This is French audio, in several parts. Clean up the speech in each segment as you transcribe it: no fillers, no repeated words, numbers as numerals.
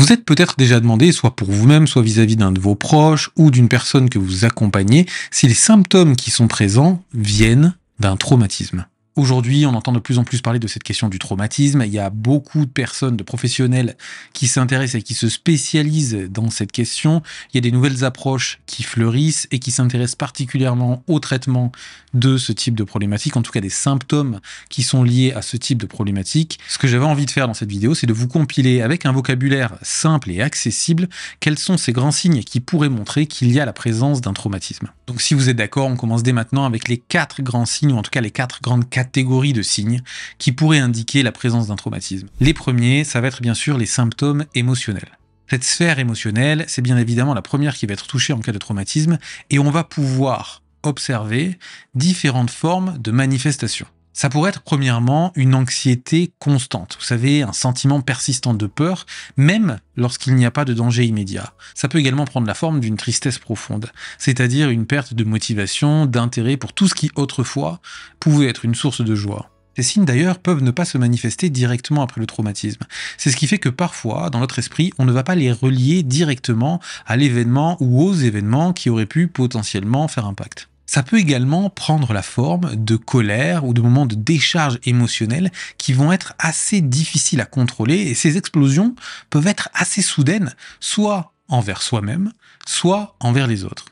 Vous êtes peut-être déjà demandé, soit pour vous-même, soit vis-à-vis d'un de vos proches ou d'une personne que vous accompagnez, si les symptômes qui sont présents viennent d'un traumatisme. Aujourd'hui, on entend de plus en plus parler de cette question du traumatisme. Il y a beaucoup de personnes, de professionnels qui s'intéressent et qui se spécialisent dans cette question. Il y a des nouvelles approches qui fleurissent et qui s'intéressent particulièrement au traitement de ce type de problématique, en tout cas des symptômes qui sont liés à ce type de problématique. Ce que j'avais envie de faire dans cette vidéo, c'est de vous compiler avec un vocabulaire simple et accessible quels sont ces grands signes qui pourraient montrer qu'il y a la présence d'un traumatisme. Donc si vous êtes d'accord, on commence dès maintenant avec les 4 grands signes, ou en tout cas les 4 grandes catégories de signes qui pourraient indiquer la présence d'un traumatisme. Les premiers, ça va être bien sûr les symptômes émotionnels. Cette sphère émotionnelle, c'est bien évidemment la première qui va être touchée en cas de traumatisme, et on va pouvoir observer différentes formes de manifestations. Ça pourrait être premièrement une anxiété constante, vous savez, un sentiment persistant de peur, même lorsqu'il n'y a pas de danger immédiat. Ça peut également prendre la forme d'une tristesse profonde, c'est-à-dire une perte de motivation, d'intérêt pour tout ce qui autrefois pouvait être une source de joie. Ces signes d'ailleurs peuvent ne pas se manifester directement après le traumatisme. C'est ce qui fait que parfois, dans notre esprit, on ne va pas les relier directement à l'événement ou aux événements qui auraient pu potentiellement faire impact. Ça peut également prendre la forme de colère ou de moments de décharge émotionnelle qui vont être assez difficiles à contrôler, et ces explosions peuvent être assez soudaines, soit envers soi-même, soit envers les autres.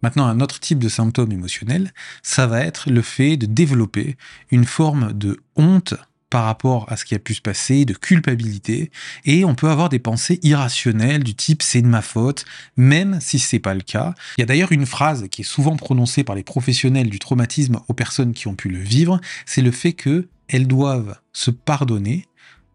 Maintenant, un autre type de symptôme émotionnel, ça va être le fait de développer une forme de honte par rapport à ce qui a pu se passer, de culpabilité, et on peut avoir des pensées irrationnelles du type « c'est de ma faute », même si c'est pas le cas. Il y a d'ailleurs une phrase qui est souvent prononcée par les professionnels du traumatisme aux personnes qui ont pu le vivre, c'est le fait qu'elles doivent se pardonner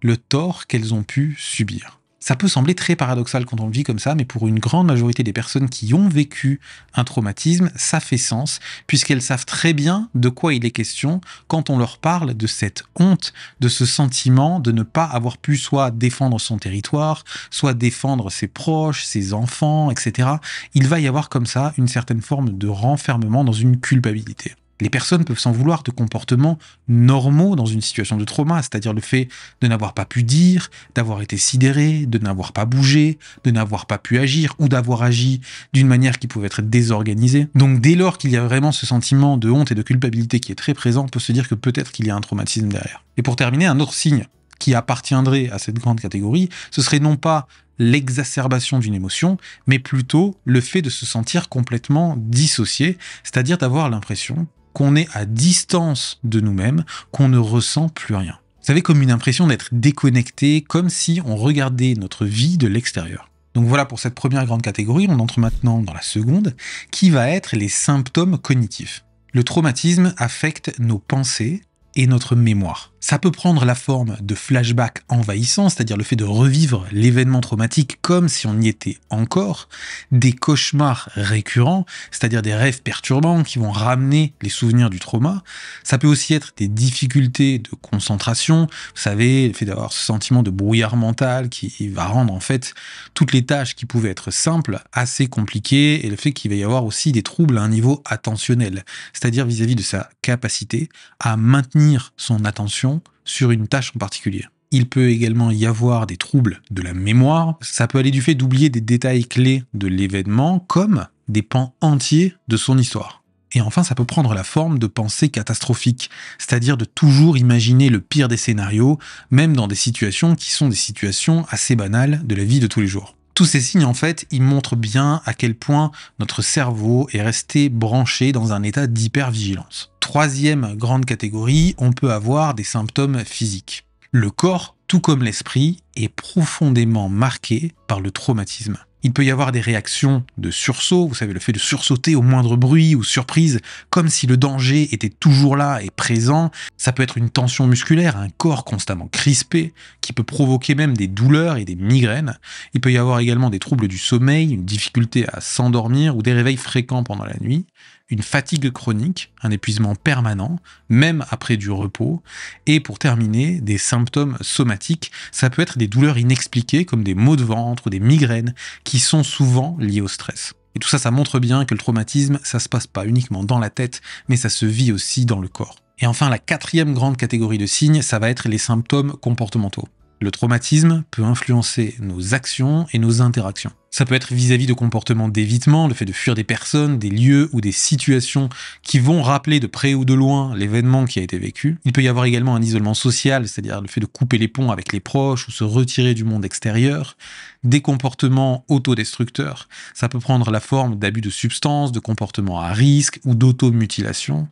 le tort qu'elles ont pu subir. Ça peut sembler très paradoxal quand on le vit comme ça, mais pour une grande majorité des personnes qui ont vécu un traumatisme, ça fait sens, puisqu'elles savent très bien de quoi il est question quand on leur parle de cette honte, de ce sentiment de ne pas avoir pu soit défendre son territoire, soit défendre ses proches, ses enfants, etc. Il va y avoir comme ça une certaine forme de renfermement dans une culpabilité. Les personnes peuvent s'en vouloir de comportements normaux dans une situation de trauma, c'est-à-dire le fait de n'avoir pas pu dire, d'avoir été sidéré, de n'avoir pas bougé, de n'avoir pas pu agir ou d'avoir agi d'une manière qui pouvait être désorganisée. Donc dès lors qu'il y a vraiment ce sentiment de honte et de culpabilité qui est très présent, on peut se dire que peut-être qu'il y a un traumatisme derrière. Et pour terminer, un autre signe qui appartiendrait à cette grande catégorie, ce serait non pas l'exacerbation d'une émotion, mais plutôt le fait de se sentir complètement dissocié, c'est-à-dire d'avoir l'impression qu'on est à distance de nous-mêmes, qu'on ne ressent plus rien. Vous savez, comme une impression d'être déconnecté, comme si on regardait notre vie de l'extérieur. Donc voilà pour cette première grande catégorie, on entre maintenant dans la seconde, qui va être les symptômes cognitifs. Le traumatisme affecte nos pensées et notre mémoire. Ça peut prendre la forme de flashbacks envahissants, c'est-à-dire le fait de revivre l'événement traumatique comme si on y était encore, des cauchemars récurrents, c'est-à-dire des rêves perturbants qui vont ramener les souvenirs du trauma. Ça peut aussi être des difficultés de concentration, vous savez, le fait d'avoir ce sentiment de brouillard mental qui va rendre en fait toutes les tâches qui pouvaient être simples assez compliquées, et le fait qu'il va y avoir aussi des troubles à un niveau attentionnel, c'est-à-dire vis-à-vis de sa capacité à maintenir son attention sur une tâche en particulier. Il peut également y avoir des troubles de la mémoire. Ça peut aller du fait d'oublier des détails clés de l'événement, comme des pans entiers de son histoire. Et enfin, ça peut prendre la forme de pensées catastrophiques, c'est-à-dire de toujours imaginer le pire des scénarios, même dans des situations qui sont des situations assez banales de la vie de tous les jours. Tous ces signes, en fait, ils montrent bien à quel point notre cerveau est resté branché dans un état d'hypervigilance. Troisième grande catégorie, on peut avoir des symptômes physiques. Le corps, tout comme l'esprit, est profondément marqué par le traumatisme. Il peut y avoir des réactions de sursaut, vous savez, le fait de sursauter au moindre bruit ou surprise, comme si le danger était toujours là et présent. Ça peut être une tension musculaire, un corps constamment crispé, qui peut provoquer même des douleurs et des migraines. Il peut y avoir également des troubles du sommeil, une difficulté à s'endormir ou des réveils fréquents pendant la nuit, une fatigue chronique, un épuisement permanent, même après du repos, et pour terminer, des symptômes somatiques. Ça peut être des douleurs inexpliquées comme des maux de ventre ou des migraines qui sont souvent liées au stress. Et tout ça, ça montre bien que le traumatisme, ça se passe pas uniquement dans la tête, mais ça se vit aussi dans le corps. Et enfin, la quatrième grande catégorie de signes, ça va être les symptômes comportementaux. Le traumatisme peut influencer nos actions et nos interactions. Ça peut être vis-à-vis de comportements d'évitement, le fait de fuir des personnes, des lieux ou des situations qui vont rappeler de près ou de loin l'événement qui a été vécu. Il peut y avoir également un isolement social, c'est-à-dire le fait de couper les ponts avec les proches ou se retirer du monde extérieur. Des comportements autodestructeurs. Ça peut prendre la forme d'abus de substances, de comportements à risque ou d'automutilation.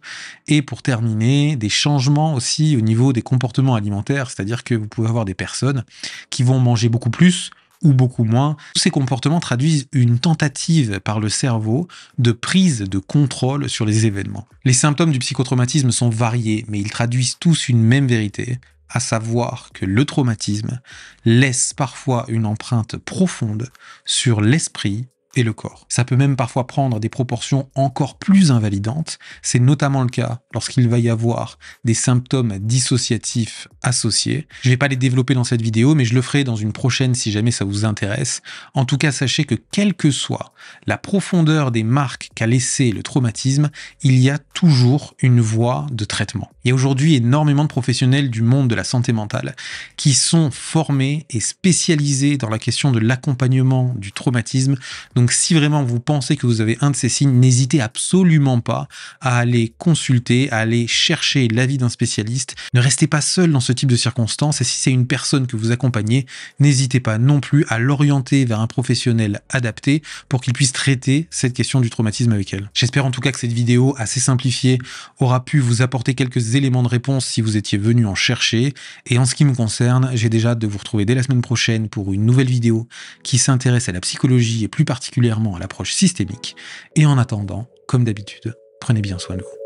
Et pour terminer, des changements aussi au niveau des comportements alimentaires, c'est-à-dire que vous pouvez avoir des personnes qui vont manger beaucoup plus ou beaucoup moins. Tous ces comportements traduisent une tentative par le cerveau de prise de contrôle sur les événements. Les symptômes du psychotraumatisme sont variés, mais ils traduisent tous une même vérité, à savoir que le traumatisme laisse parfois une empreinte profonde sur l'esprit et le corps. Ça peut même parfois prendre des proportions encore plus invalidantes. C'est notamment le cas lorsqu'il va y avoir des symptômes dissociatifs associés. Je ne vais pas les développer dans cette vidéo, mais je le ferai dans une prochaine si jamais ça vous intéresse. En tout cas, sachez que quelle que soit la profondeur des marques qu'a laissé le traumatisme, il y a toujours une voie de traitement. Il y a aujourd'hui énormément de professionnels du monde de la santé mentale qui sont formés et spécialisés dans la question de l'accompagnement du traumatisme. Donc si vraiment vous pensez que vous avez un de ces signes, n'hésitez absolument pas à aller consulter, à aller chercher l'avis d'un spécialiste. Ne restez pas seul dans ce type de circonstances et si c'est une personne que vous accompagnez, n'hésitez pas non plus à l'orienter vers un professionnel adapté pour qu'il puisse traiter cette question du traumatisme avec elle. J'espère en tout cas que cette vidéo assez simplifiée aura pu vous apporter quelques éléments de réponse si vous étiez venu en chercher. Et en ce qui me concerne, j'ai déjà hâte de vous retrouver dès la semaine prochaine pour une nouvelle vidéo qui s'intéresse à la psychologie et plus particulièrement à l'approche systémique. Et en attendant, comme d'habitude, prenez bien soin de vous.